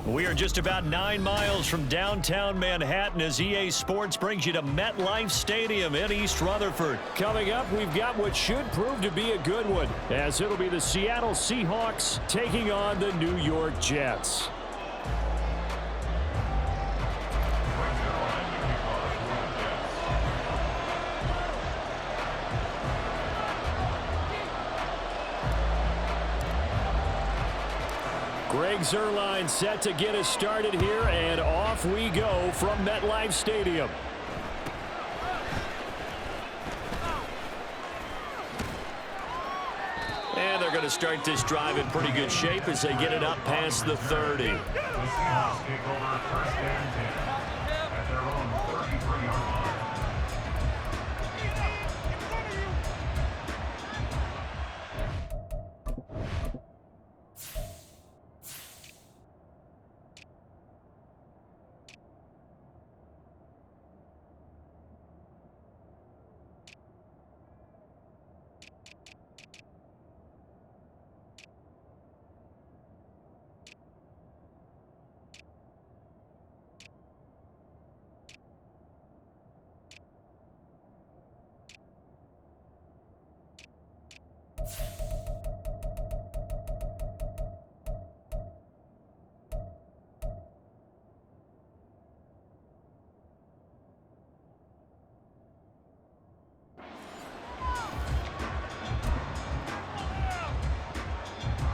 We are just about 9 miles from downtown Manhattan as EA Sports brings you to MetLife Stadium in East Rutherford. Coming up, we've got what should prove to be a good one, as it'll be the Seattle Seahawks taking on the New York Jets. Greg Zuerlein set to get us started here, and off we go from MetLife Stadium. And they're going to start this drive in pretty good shape as they get it up past the 30. The Seahawks take over first and 10 at their own 33-yard line.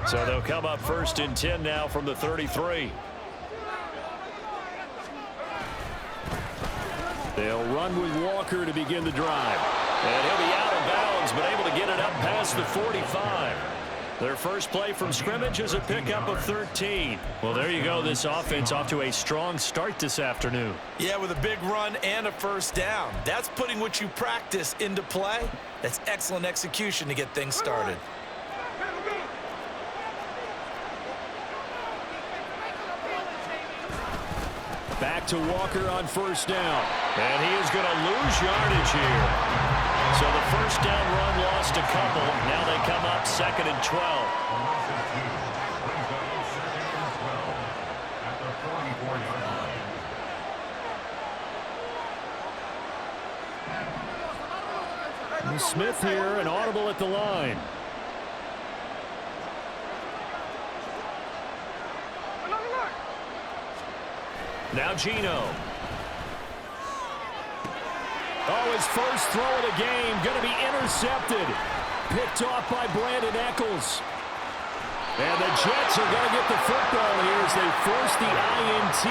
So they'll come up first and 10 now from the 33. They'll run with Walker to begin the drive. And he'll be out of bounds, but able to get it up past the 45. Their first play from scrimmage is a pickup of 13. Well, there you go. This offense off to a strong start this afternoon. Yeah, with a big run and a first down. That's putting what you practice into play. That's excellent execution to get things started. Back to Walker on first down. And he is going to lose yardage here. So the first down run lost a couple. Now they come up 2nd and 12. Smith here, an audible at the line. Now Gino. Oh, his first throw of the game going to be intercepted. Picked off by Brandon Eccles. And the Jets are going to get the football here as they force the INT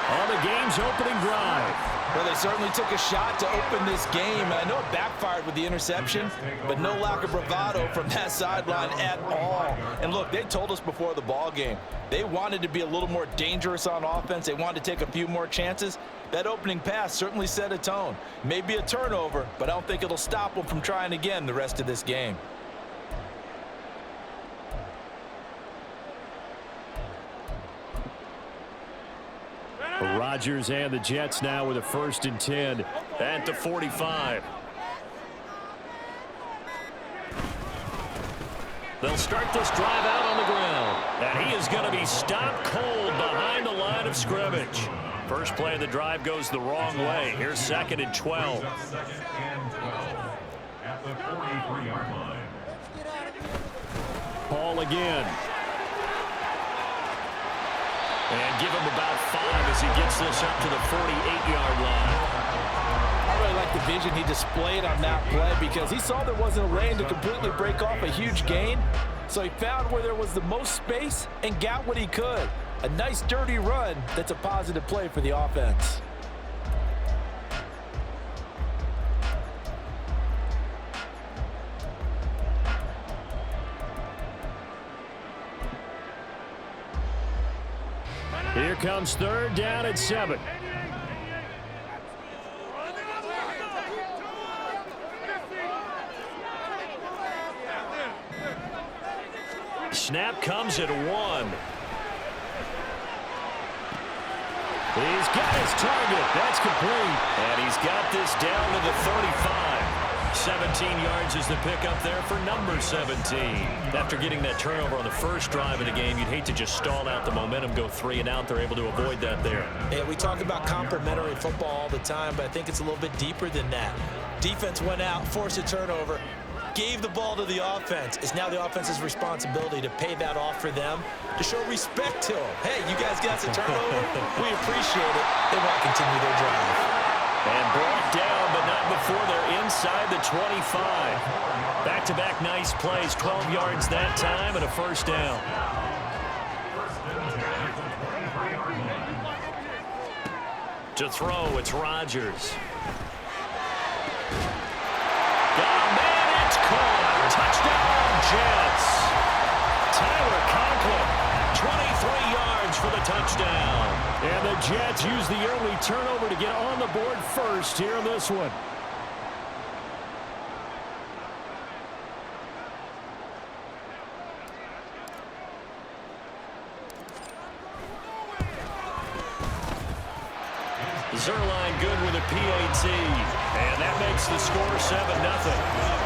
on the game's opening drive. Well, they certainly took a shot to open this game. I know it backfired with the interception, but no lack of bravado from that sideline at all. And look, they told us before the ball game, they wanted to be a little more dangerous on offense. They wanted to take a few more chances. That opening pass certainly set a tone. Maybe a turnover, but I don't think it'll stop them from trying again the rest of this game. Rodgers and the Jets now with a 1st and 10 at the 45. They'll start this drive out on the ground. And he is going to be stopped cold behind the line of scrimmage. First play of the drive goes the wrong way. Here's 2nd and 12. At the 43-yard line. Paul again. And give him about 5 as he gets this up to the 48-yard line. I really like the vision he displayed on that play because he saw there wasn't a lane to completely break off a huge gain. So he found where there was the most space and got what he could. A nice dirty run that's a positive play for the offense. Here comes 3rd down and 7. Snap comes at 1. He's got his target. That's complete. And he's got this down to the 35. 17 yards is the pickup there for number 17. After getting that turnover on the first drive of the game, you'd hate to just stall out the momentum, go 3 and out. They're able to avoid that there. Yeah, we talk about complementary football all the time, but I think it's a little bit deeper than that. Defense went out, forced a turnover, gave the ball to the offense. It's now the offense's responsibility to pay that off for them, to show respect to them. Hey, you guys got some turnover? We appreciate it. They want to continue their drive. And brought down, but not before they're inside the 25. Back-to-back nice plays, 12 yards that time, and a first down. To throw, it's Rodgers. Got a man, it's caught. Touchdown, Jets. Tyler Conklin, 23 yards for the touchdown. And the Jets use the early turnover to get on the board first here in this one. Zerline good with a PAT. And that makes the score 7-0.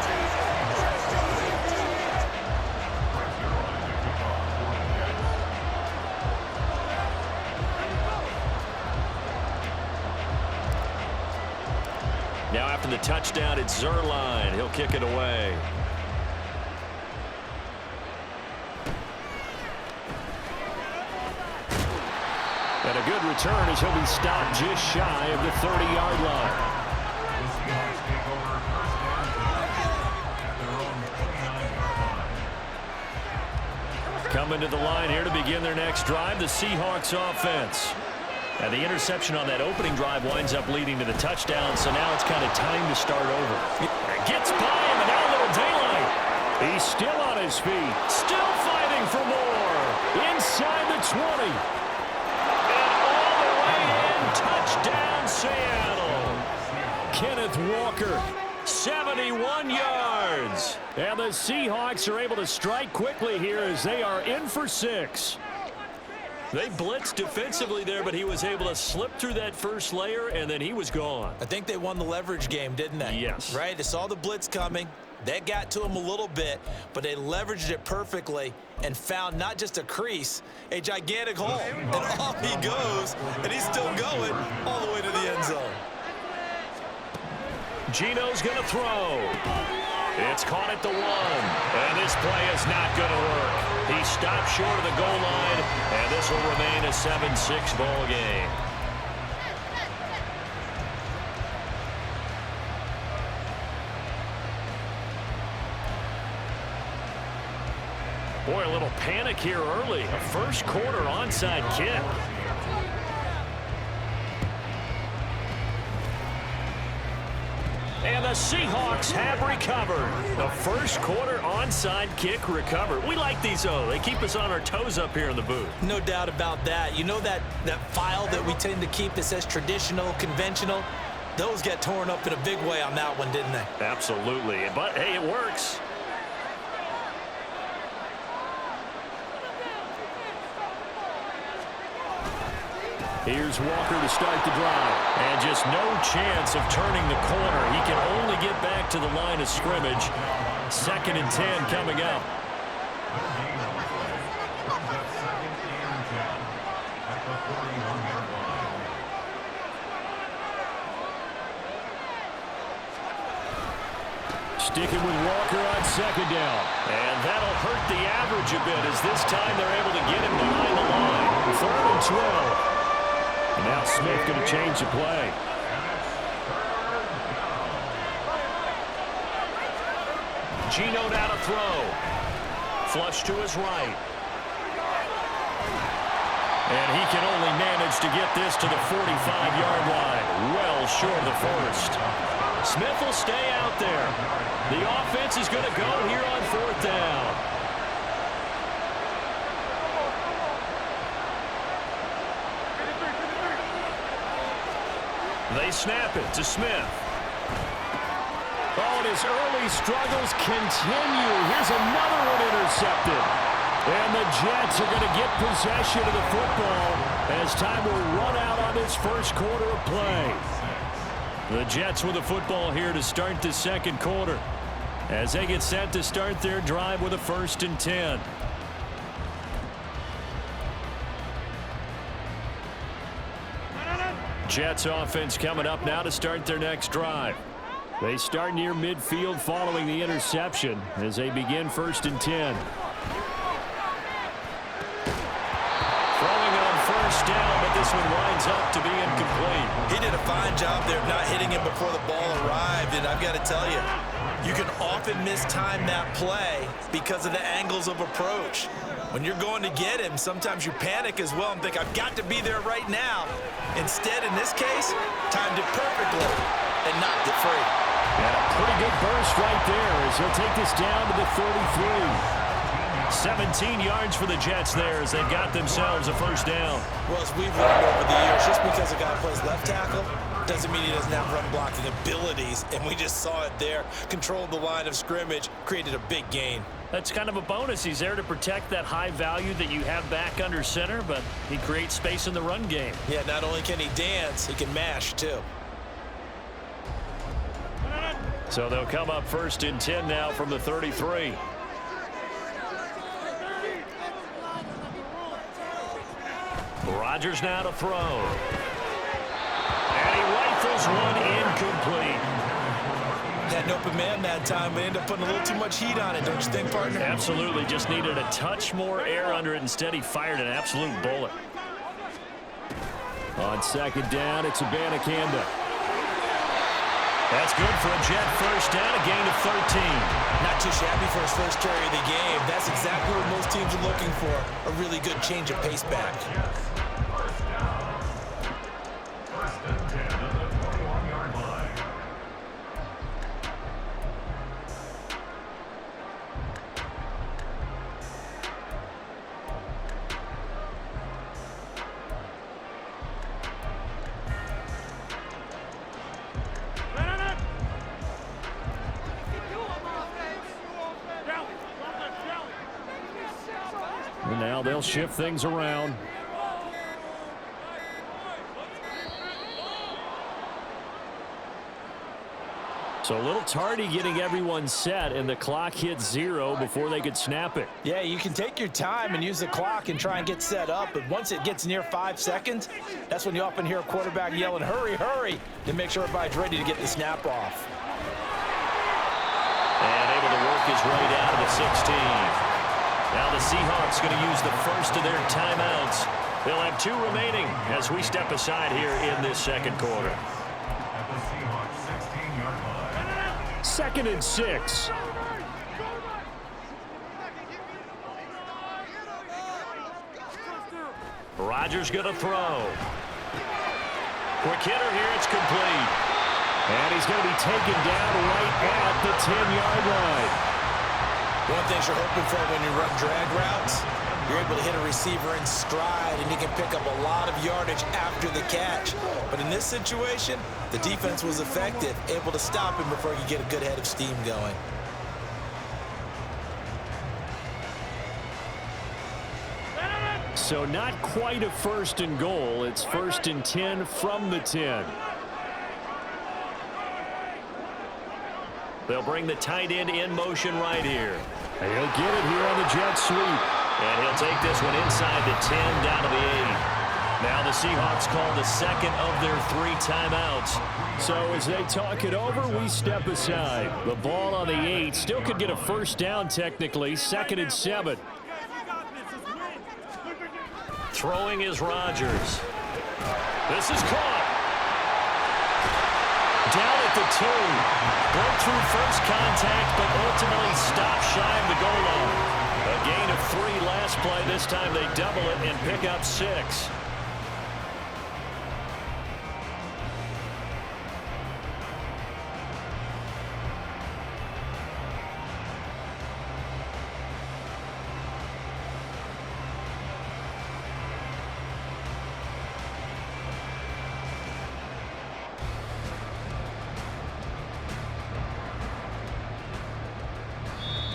Now after the touchdown, it's Zerline. He'll kick it away. And a good return as he'll be stopped just shy of the 30-yard line. Coming to the line here to begin their next drive, the Seahawks offense. And the interception on that opening drive winds up leading to the touchdown, so now it's kind of time to start over. Gets by him, and now a little daylight. He's still on his feet, still fighting for more. Inside the 20. And all the way in, touchdown Seattle. Kenneth Walker, 71 yards. And the Seahawks are able to strike quickly here as they are in for 6. They blitzed defensively there, but he was able to slip through that first layer, and then he was gone. I think they won the leverage game, didn't they? Yes. Right? They saw the blitz coming. That got to him a little bit, but they leveraged it perfectly and found not just a crease, a gigantic hole. And off he goes, and he's still going all the way to the end zone. Geno's going to throw. It's caught at the 1. And this play is not going to work. He stopped short of the goal line, and this will remain a 7-6 ball game. Boy, a little panic here early. A first quarter onside kick. And the Seahawks have recovered. The first quarter onside kick recovered. We like these, though. They keep us on our toes up here in the booth. No doubt about that. You know that file that we tend to keep that says traditional, conventional? Those got torn up in a big way on that one, didn't they? Absolutely. But, hey, it works. Here's Walker to start the drive. And just no chance of turning the corner. He can only get back to the line of scrimmage. 2nd and 10 coming up. Sticking with Walker on 2nd down. And that'll hurt the average a bit as this time they're able to get him behind the line. 3rd and 12. And now Smith going to change the play. Geno now to throw. Flush to his right. And he can only manage to get this to the 45-yard line. Well short of the first. Smith will stay out there. The offense is going to go here on 4th down. They snap it to Smith. Oh, and his early struggles continue. Here's another one intercepted. And the Jets are going to get possession of the football as time will run out on this first quarter of play. The Jets with the football here to start the second quarter, as they get set to start their drive with a 1st and 10. Jets offense coming up now to start their next drive. They start near midfield following the interception as they begin 1st and 10. Throwing on 1st down, but this one winds up to be incomplete. He did a fine job there of not hitting him before the ball arrived, and I've got to tell you, you can often mistime that play because of the angles of approach. When you're going to get him, sometimes you panic as well and think, I've got to be there right now. Instead, in this case, timed it perfectly and knocked it free. And a pretty good burst right there as he'll take this down to the 33. 17 yards for the Jets there as they've got themselves a 1st down. Well, as we've learned over the years, just because a guy plays left tackle doesn't mean he doesn't have run blocking abilities, and we just saw it there. Controlled the line of scrimmage, created a big gain. That's kind of a bonus. He's there to protect that high value that you have back under center, but he creates space in the run game. Yeah, not only can he dance, he can mash too. So they'll come up 1st and 10 now from the 33. Rodgers now to throw. And he rifles one incomplete. Had an open man that time, but ended up putting a little too much heat on it, don't you think, partner? Absolutely. Just needed a touch more air under it. Instead, he fired an absolute bullet. On 2nd down, it's Abanikanda. That's good for a Jet 1st down, a gain of 13. Not too shabby for his first carry of the game. That's exactly what most teams are looking for, a really good change of pace back. And now they'll shift things around. So a little tardy getting everyone set, and the clock hit 0 before they could snap it. Yeah, you can take your time and use the clock and try and get set up, but once it gets near 5 seconds, that's when you often hear a quarterback yelling, hurry, hurry, to make sure everybody's ready to get the snap off. And able to work his way down to the 16. Now the Seahawks going to use the first of their timeouts. They'll have 2 remaining as we step aside here in this second quarter. At the Seahawks 16-yard line. 2nd and 6. Rodgers going to throw. Quick hitter here, it's complete. And he's going to be taken down right at the 10-yard line. One thing you're hoping for when you run drag routes, you're able to hit a receiver in stride, and you can pick up a lot of yardage after the catch. But in this situation, the defense was effective, able to stop him before he could get a good head of steam going. So not quite a 1st and goal. It's 1st and 10 from the 10. They'll bring the tight end in motion right here. And he'll get it here on the jet sweep. And he'll take this one inside the 10 down to the 8. Now the Seahawks call the second of their 3 timeouts. So as they talk it over, we step aside. The ball on the 8 still could get a 1st down technically. 2nd and 7. Throwing is Rodgers. This is caught. Down at the 2. Broke through first contact, but ultimately stopped shy of the goal line. A gain of 3 last play. This time they double it and pick up 6.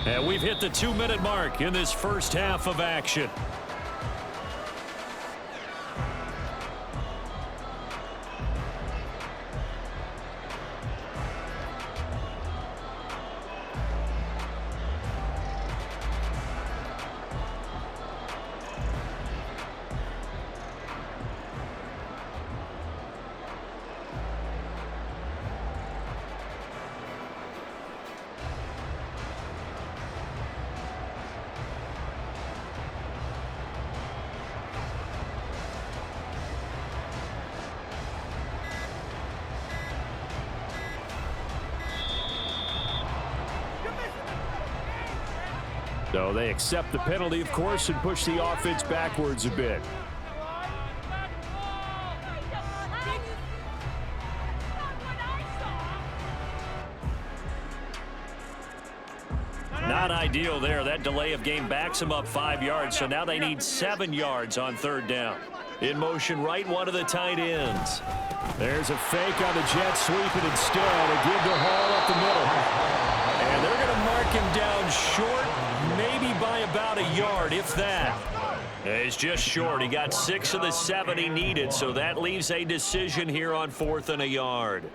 And we've hit the 2-minute mark in this first half of action. So they accept the penalty, of course, and push the offense backwards a bit. Not ideal there. That delay of game backs them up 5 yards, so now they need 7 yards on third down. In motion right, one of the tight ends. There's a fake on the Jets, sweeping instead. A give to Hall up the middle. And they're going to mark him down short, maybe by about a yard, if that. He's just short. He got 6 of the 7 he needed, so that leaves a decision here on 4th and a yard.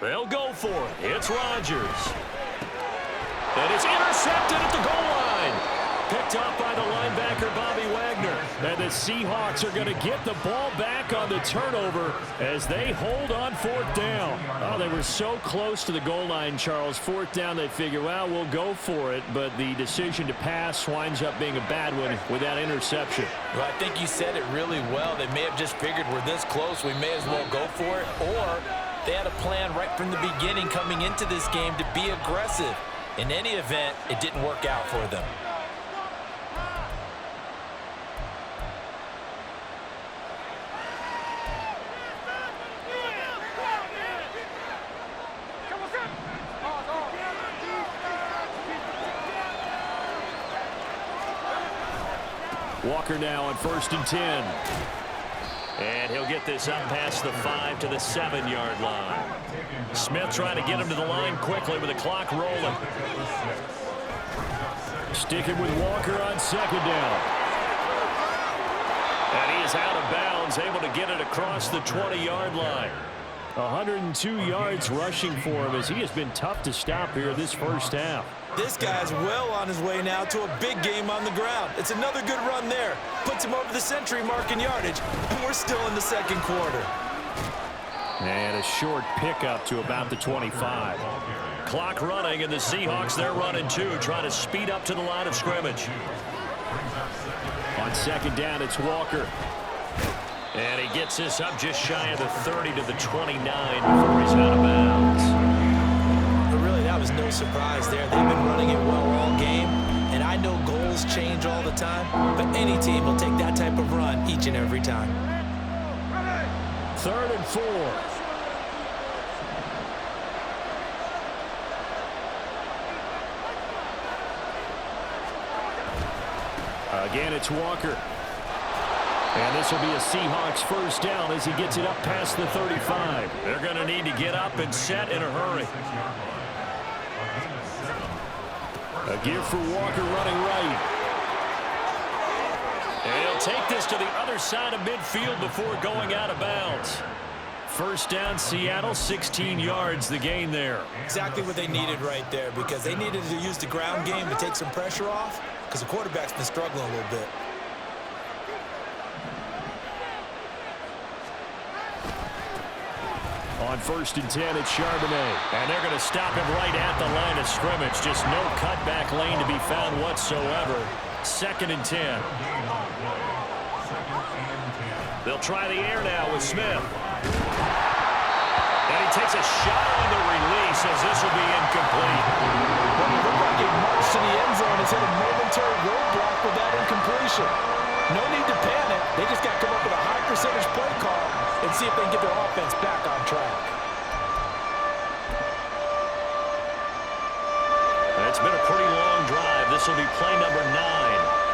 They'll go for it. It's Rodgers. And it's intercepted at the goal line. Picked off by the linebacker, Bobby Wagner. And the Seahawks are going to get the ball back on the turnover as they hold on 4th down. Oh, they were so close to the goal line, Charles. 4th down, they figure, well, we'll go for it. But the decision to pass winds up being a bad one with that interception. Well, I think you said it really well. They may have just figured we're this close, we may as well go for it. Or they had a plan right from the beginning coming into this game to be aggressive. In any event, it didn't work out for them. Walker now on 1st and 10. And he'll get this up past the 5 to the 7-yard line. Smith trying to get him to the line quickly with the clock rolling. Sticking with Walker on 2nd down. And he is out of bounds, able to get it across the 20-yard line. 102 yards rushing for him as he has been tough to stop here this first half. This guy's well on his way now to a big game on the ground. It's another good run there. Puts him over the century mark in yardage, and we're still in the 2nd quarter. And a short pickup to about the 25. Clock running, and the Seahawks, they're running too, trying to speed up to the line of scrimmage. On 2nd down, it's Walker. And he gets this up just shy of the 30 to the 29 before he's out of bounds. But really, that was no surprise there. They've been running it well all game, and I know goals change all the time, but any team will take that type of run each and every time. 3rd and 4. Again, it's Walker. And this will be a Seahawks 1st down as he gets it up past the 35. They're going to need to get up and set in a hurry. A give for Walker running right. And he'll take this to the other side of midfield before going out of bounds. 1st down, Seattle, 16 yards, the gain there. Exactly what they needed right there, because they needed to use the ground game to take some pressure off, because the quarterback's been struggling a little bit. On 1st and 10, it's Charbonnet. And they're going to stop him right at the line of scrimmage. Just no cutback lane to be found whatsoever. 2nd and 10. They'll try the air now with Smith. And he takes a shot on the release as this will be incomplete. Well, it looked like he marched to the end zone. Has hit a momentary roadblock with that incompletion. No need to panic. They just got to come up with a high percentage play call and see if they can get their offense back on track. It's been a pretty long drive. This will be play number 9.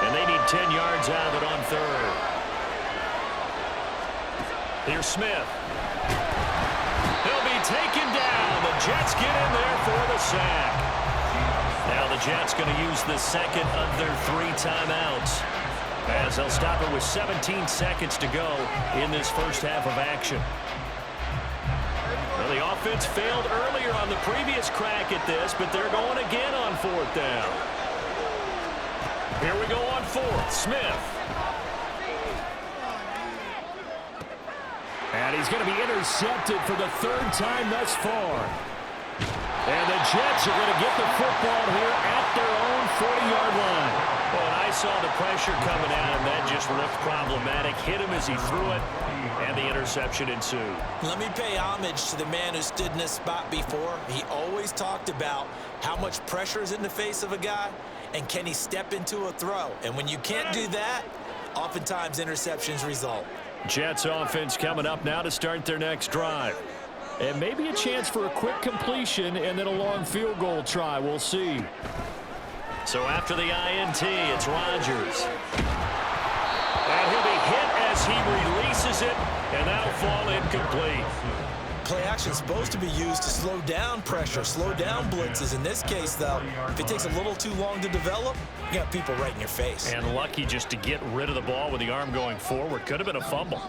And they need 10 yards out of it on 3rd. Here's Smith. He'll be taken down. The Jets get in there for the sack. Now the Jets going to use the 2nd of their 3 timeouts, as they'll stop it with 17 seconds to go in this first half of action. Well, the offense failed earlier on the previous crack at this, but they're going again on 4th down. Here we go on 4th. Smith. And he's going to be intercepted for the 3rd time thus far. And the Jets are going to get the football here at their own 40-yard line. Well, I saw the pressure coming at him. That just looked problematic. Hit him as he threw it, and the interception ensued. Let me pay homage to the man who stood in this spot before. He always talked about how much pressure is in the face of a guy, and can he step into a throw. And when you can't do that, oftentimes interceptions result. Jets offense coming up now to start their next drive. And maybe a chance for a quick completion and then a long field goal try. We'll see. So after the INT, it's Rodgers. And he'll be hit as he releases it, and that'll fall incomplete. Play action is supposed to be used to slow down pressure, slow down blitzes. In this case, though, if it takes a little too long to develop, you got people right in your face. And lucky just to get rid of the ball with the arm going forward. Could have been a fumble.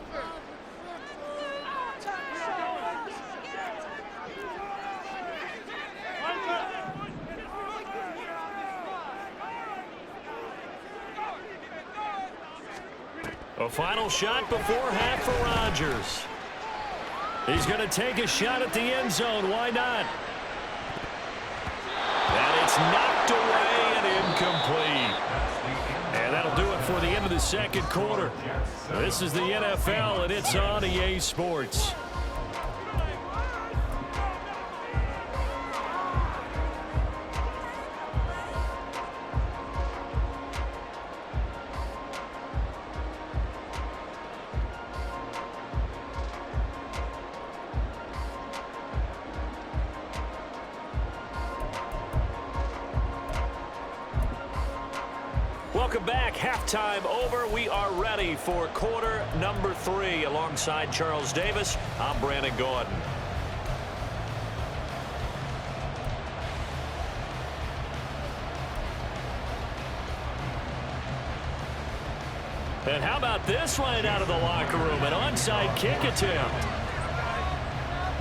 A final shot before half for Rodgers. He's going to take a shot at the end zone. Why not? And it's knocked away and incomplete. And that'll do it for the end of the 2nd quarter. This is the NFL, and it's on EA Sports. Welcome back. Halftime over. We are ready for quarter number 3. Alongside Charles Davis, I'm Brandon Gordon. And how about this right out of the locker room? An onside kick attempt.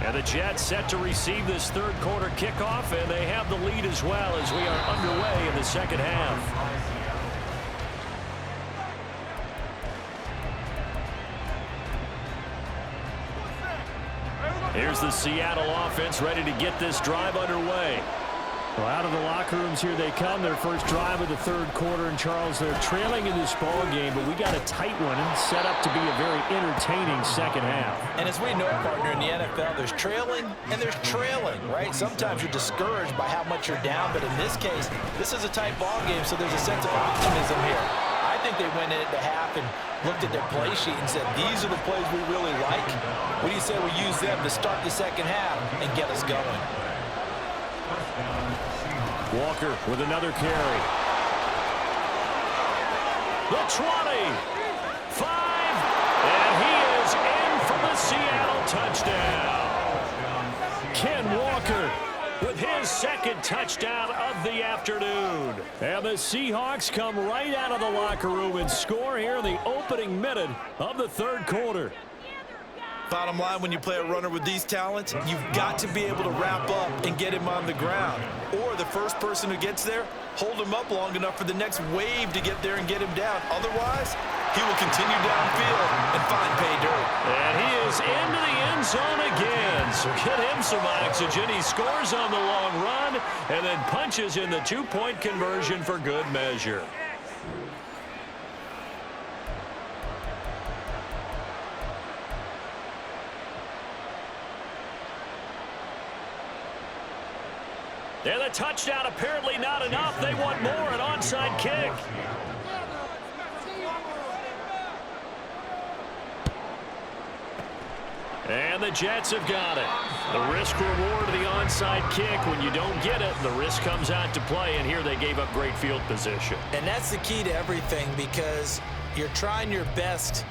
And the Jets set to receive this 3rd quarter kickoff, and they have the lead as well as we are underway in the 2nd half. Here's the Seattle offense ready to get this drive underway. Well, out of the locker rooms here they come. Their first drive of the 3rd quarter. And, Charles, they're trailing in this ball game, but we got a tight one and set up to be a very entertaining 2nd half. And as we know, partner, in the NFL, there's trailing and there's trailing, right? Sometimes you're discouraged by how much you're down, but in this case, this is a tight ball game, so there's a sense of optimism here. I think they went into half and looked at their play sheet and said, these are the plays we really like. What do you say we use them to start the 2nd half and get us going? Walker with another carry. The 20. 5. And he is in for the Seattle touchdown. Ken Walker with his 2nd touchdown of the afternoon. And the Seahawks come right out of the locker room and score here in the opening minute of the 3rd quarter. Bottom line, when you play a runner with these talents, you've got to be able to wrap up and get him on the ground. Or the first person who gets there, hold him up long enough for the next wave to get there and get him down. Otherwise, he will continue downfield and find pay dirt. And he is into the end zone again. So get him some oxygen. He scores on the long run and then punches in the 2-point conversion for good measure. And the touchdown apparently not enough. They want more, an onside kick. And the Jets have got it. The risk-reward of the onside kick. When you don't get it, the risk comes out to play, and here they gave up great field position. And that's the key to everything, because you're trying your best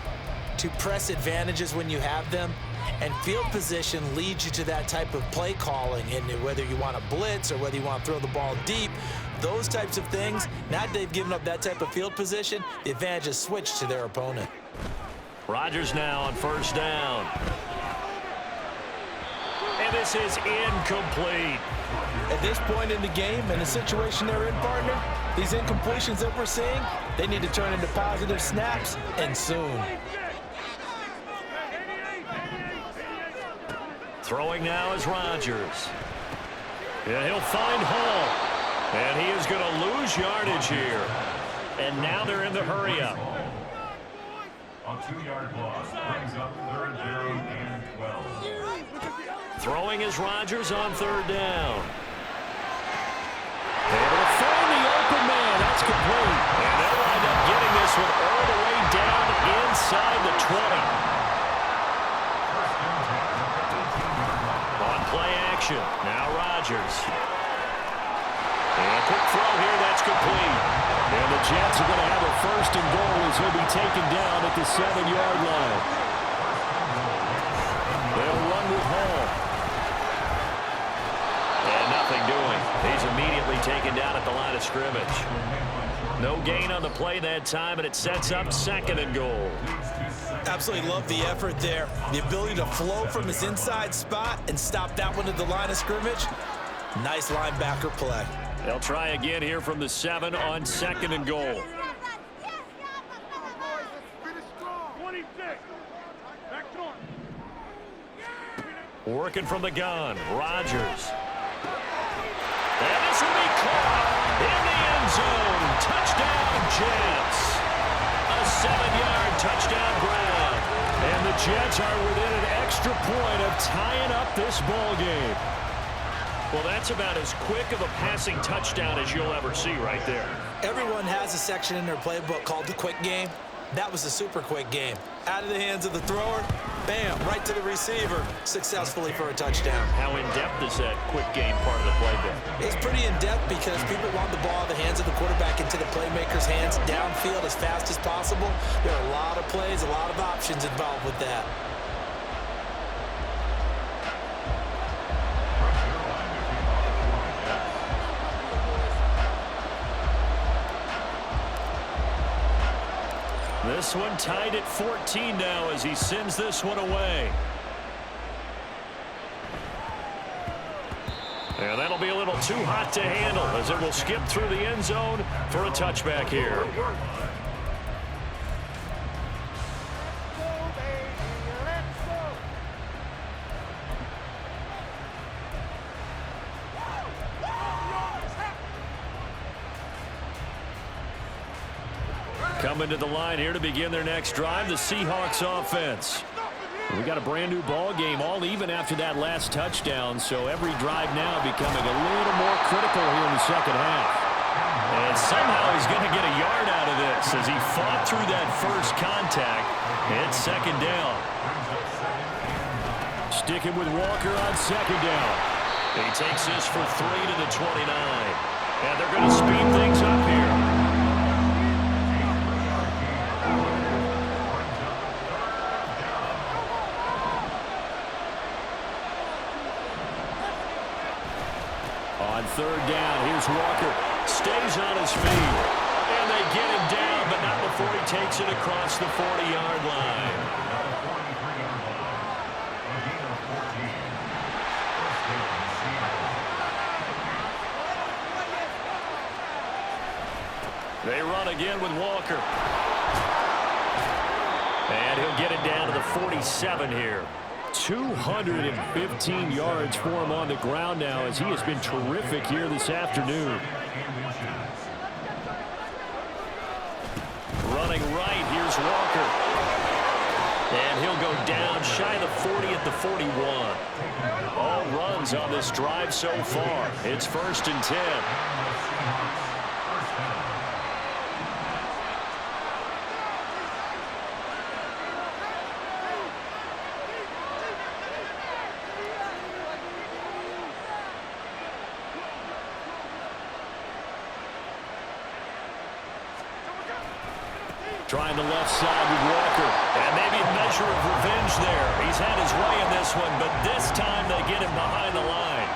to press advantages when you have them. And field position leads you to that type of play calling, and whether you want to blitz or whether you want to throw the ball deep, those types of things, now that they've given up that type of field position, the advantage is switched to their opponent. Rodgers now on 1st down. And this is incomplete. At this point in the game, in the situation they're in, partner, these incompletions that we're seeing, they need to turn into positive snaps, and soon. Throwing now is Rodgers. And he'll find Hall. And he is going to lose yardage here. And now they're in the hurry-up. A 2-yard loss brings up 3rd down and 12. Throwing is Rodgers on 3rd down. Able to find the open man. That's complete. And they'll wind up getting this one all the way down inside the 20. On play action. Now Rodgers. And a quick throw here. That's complete. And the Jets are going to have a 1st and goal as he'll be taken down at the 7-yard line. They'll run with Hall. And nothing doing. He's immediately taken down at the line of scrimmage. No gain on the play that time, and it sets up 2nd and goal. Absolutely love the effort there. The ability to flow from his inside spot and stop that one at the line of scrimmage. Nice linebacker play. They'll try again here from the 7 on 2nd and goal. Working from the gun, Rodgers. And this will be caught in the end zone. Touchdown, Jets. A 7-yard touchdown grab. And the Jets are within an extra point of tying up this ball game. Well, that's about as quick of a passing touchdown as you'll ever see right there. Everyone has a section in their playbook called the quick game. That was a super quick game. Out of the hands of the thrower, bam, right to the receiver, successfully for a touchdown. How in-depth is that quick game part of the playbook? It's pretty in-depth because people want the ball in the hands of the quarterback into the playmaker's hands downfield as fast as possible. There are a lot of plays, a lot of options involved with that. This one tied at 14 now as he sends this one away. And that'll be a little too hot to handle as it will skip through the end zone for a touchback here. Coming to the line here to begin their next drive, the Seahawks offense. We got a brand new ball game, all even after that last touchdown, so every drive now becoming a little more critical here in the second half. And somehow he's going to get a yard out of this as he fought through that first contact. It's 2nd down. Sticking with Walker on 2nd down. He takes this for 3 to the 29. And they're going to speed things up here. On 3rd down, here's Walker. Stays on his feet. And they get him down, but not before he takes it across the 40-yard line. They run again with Walker. And he'll get it down to the 47 here. 215 yards for him on the ground now as he has been terrific here this afternoon. Running right, here's Walker. And he'll go down shy of the 40 at the 41. All runs on this drive so far. It's 1st and 10. Trying the left side with Walker. And maybe a measure of revenge there. He's had his way in this one, but this time they get him behind the line.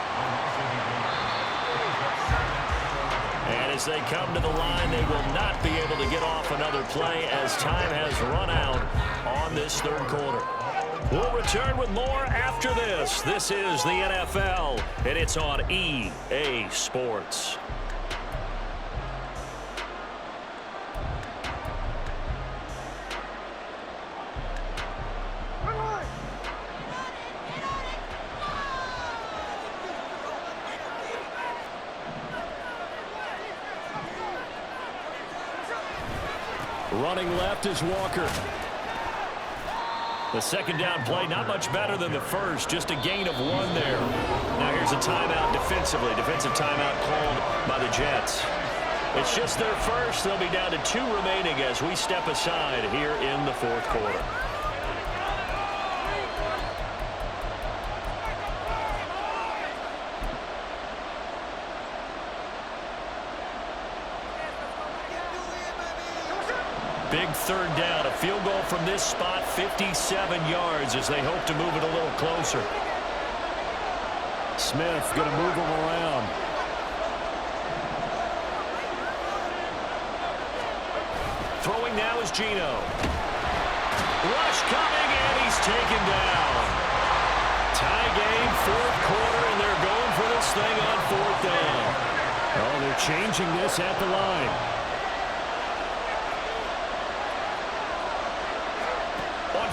And as they come to the line, they will not be able to get off another play as time has run out on this 3rd quarter. We'll return with more after this. This is the NFL, and it's on EA Sports. Running left is Walker. The second down play, not much better than the first, just a gain of 1 there. Now here's a timeout defensively. Defensive timeout called by the Jets. It's just their first. They'll be down to 2 remaining as we step aside here in the fourth quarter. Big third down, a field goal from this spot, 57 yards as they hope to move it a little closer. Smith going to move him around. Throwing now is Geno. Rush coming, and he's taken down. Tie game, fourth quarter, and they're going for this thing on fourth down. Oh, they're changing this at the line.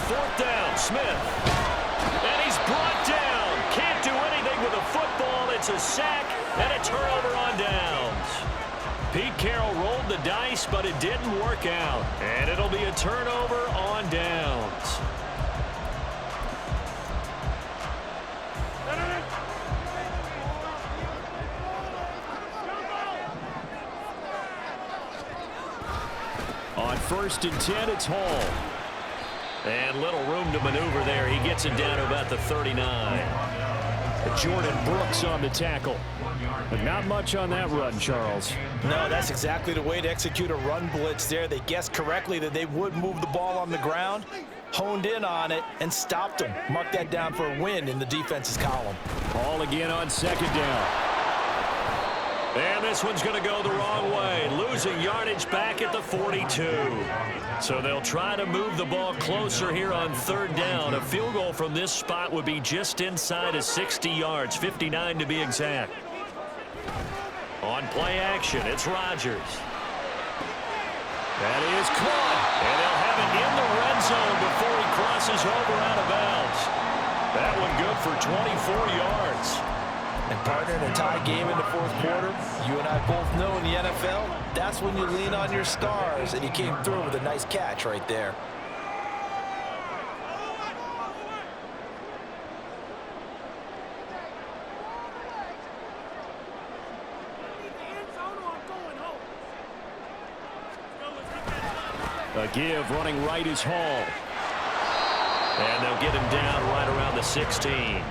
Fourth down, Smith. And he's brought down. Can't do anything with a football. It's a sack and a turnover on downs. Pete Carroll rolled the dice, but it didn't work out. And it'll be a turnover on downs. On 1st and 10, it's Hall. And little room to maneuver there. He gets it down to about the 39. Jordan Brooks on the tackle. But not much on that run, Charles. No, that's exactly the way to execute a run blitz there. They guessed correctly that they would move the ball on the ground, honed in on it, and stopped them. Mark that down for a win in the defense's column. Ball again on 2nd down. And this one's going to go the wrong way. Losing yardage back at the 42. So they'll try to move the ball closer here on 3rd down. A field goal from this spot would be just inside of 60 yards, 59 to be exact. On play action, it's Rodgers. That is caught. And they'll have it in the red zone before he crosses over out of bounds. That one good for 24 yards. And partner, in a tie game in the fourth quarter, you and I both know in the NFL, that's when you lean on your stars, and he came through with a nice catch right there. A give, running right is Hall. And they'll get him down right around the 16.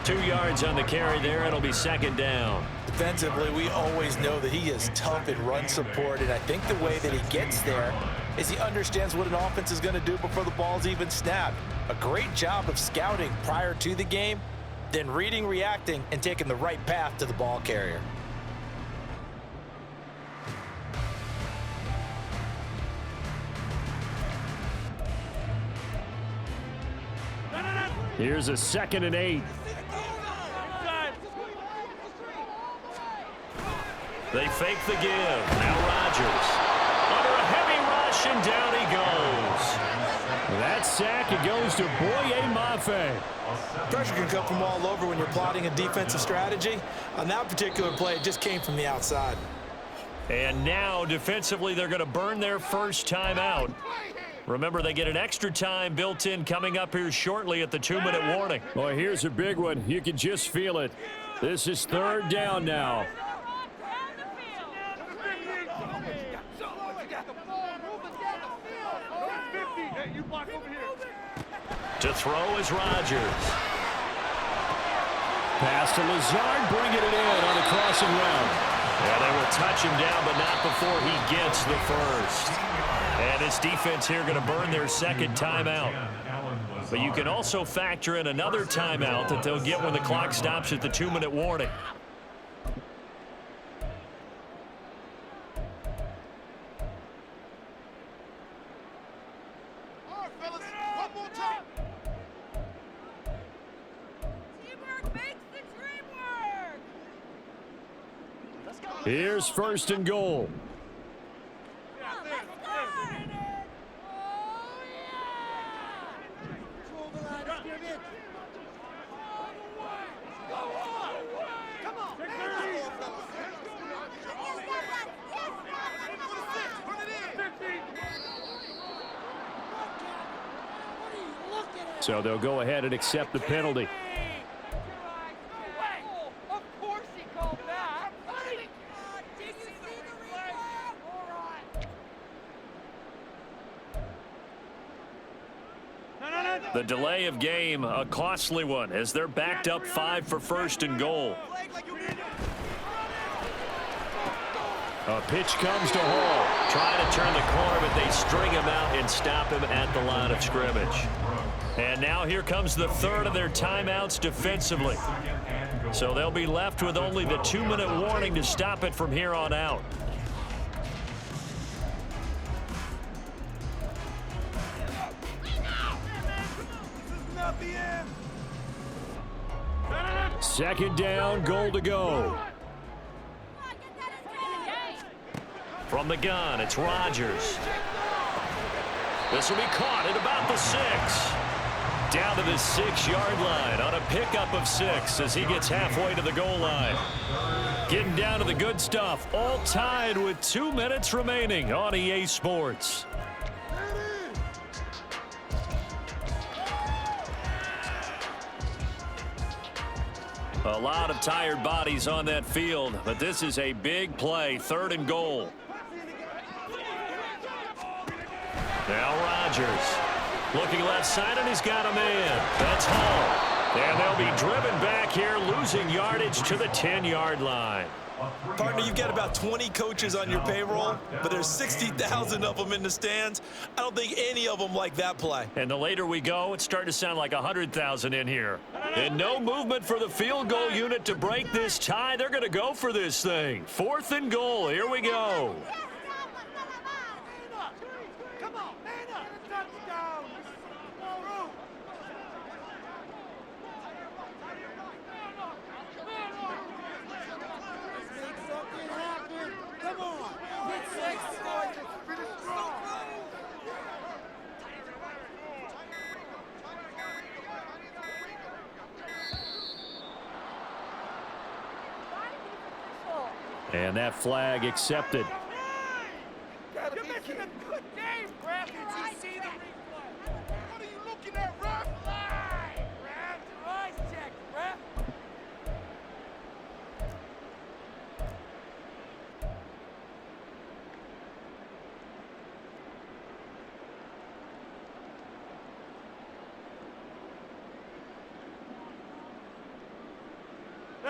2 yards on the carry there. It'll be 2nd down. Defensively, we always know that he is tough in run support, and I think the way that he gets there is he understands what an offense is going to do before the ball's even snapped. A great job of scouting prior to the game, then reading, reacting, and taking the right path to the ball carrier. Here's a 2nd and 8. They fake the give. Now Rodgers. Under a heavy rush, and down he goes. That sack, it goes to Boye Mafe. Pressure can come from all over when you're plotting a defensive strategy. On that particular play, it just came from the outside. And now, defensively, they're going to burn their first timeout. Remember, they get an extra time built in coming up here shortly at the 2-minute warning. Boy, here's a big one. You can just feel it. This is 3rd down now. To throw is Rodgers. Pass to Lazard, bringing it in on a crossing route. Yeah, they will touch him down, but not before he gets the first. And this defense here going to burn their 2nd timeout. But you can also factor in another timeout that they'll get when the clock stops at the 2-minute warning. Here's first and goal. So they'll go ahead and accept the penalty. The delay of game, a costly one, as they're backed up 5 for first and goal. A pitch comes to Hall. Trying to turn the corner, but they string him out and stop him at the line of scrimmage. And now here comes the third of their timeouts defensively. So they'll be left with only the 2-minute warning to stop it from here on out. Second down, goal to go. From the gun, it's Rodgers. This will be caught at about the 6. Down to the 6-yard line on a pickup of 6 as he gets halfway to the goal line. Getting down to the good stuff, all tied with 2 minutes remaining on EA Sports. A lot of tired bodies on that field, but this is a big play, 3rd and goal. Now Rodgers looking left side, and he's got a man. That's Hall. And they'll be driven back here, losing yardage to the 10-yard line. Partner, you've got about 20 coaches on your payroll, but there's 60,000 of them in the stands. I don't think any of them like that play. And the later we go, it's starting to sound like 100,000 in here. And no movement for the field goal unit to break this tie. They're going to go for this thing. 4th and goal. Here we go. And that flag accepted. You're making a good game, ref. Did you see the replay? What are you looking at, ref? Ref, eyes check, ref.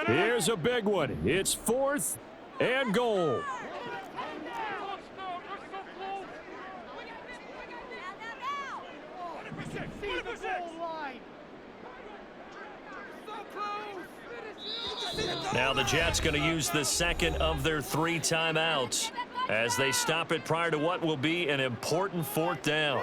Here's a big one. It's 4th and goal. Now the Jets going to use the second of their 3 timeouts as they stop it prior to what will be an important 4th down.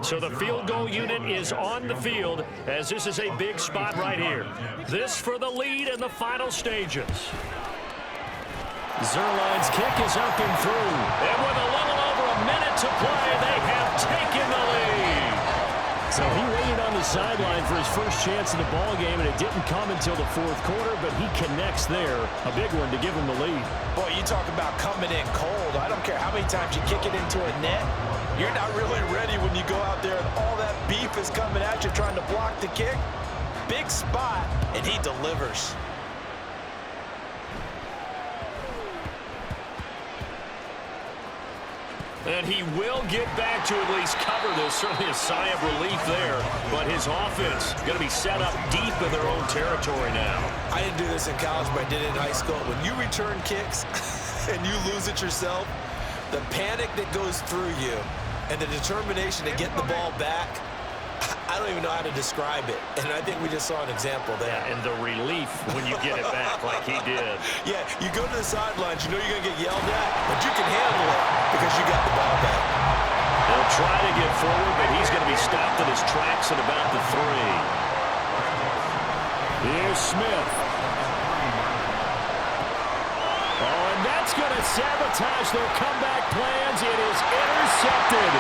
So the field goal unit is on the field as this is a big spot right here. This for the lead in the final stages. Zerline's kick is up and through. And with a little over a minute to play, they have taken the lead. So he waited on the sideline for his first chance in the ball game, and it didn't come until the 4th quarter, but he connects there. A big one to give him the lead. Boy, you talk about coming in cold. I don't care how many times you kick it into a net. You're not really ready when you go out there and all that beef is coming at you trying to block the kick. Big spot, and he delivers. And he will get back to at least cover this. Certainly a sigh of relief there. But his offense going to be set up deep in their own territory now. I didn't do this in college, but I did it in high school. When you return kicks and you lose it yourself, the panic that goes through you and the determination to get the ball back, I don't even know how to describe it. And I think we just saw an example there. Yeah, and the relief when you get it back like he did. Yeah, you go to the sidelines, you know you're going to get yelled at, but you can handle it because you got the ball back. He'll try to get forward, but he's going to be stopped in his tracks at about the 3. Here's Smith. Oh, and that's going to sabotage their comeback plans. It is intercepted.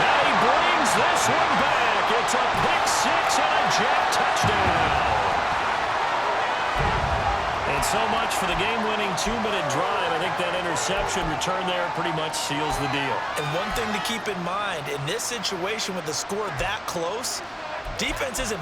And he brings this one back. It's a pick six and a jet touchdown. And so much for the game-winning 2-minute drive. I think that interception return there pretty much seals the deal. And one thing to keep in mind, in this situation with the score that close, defense isn't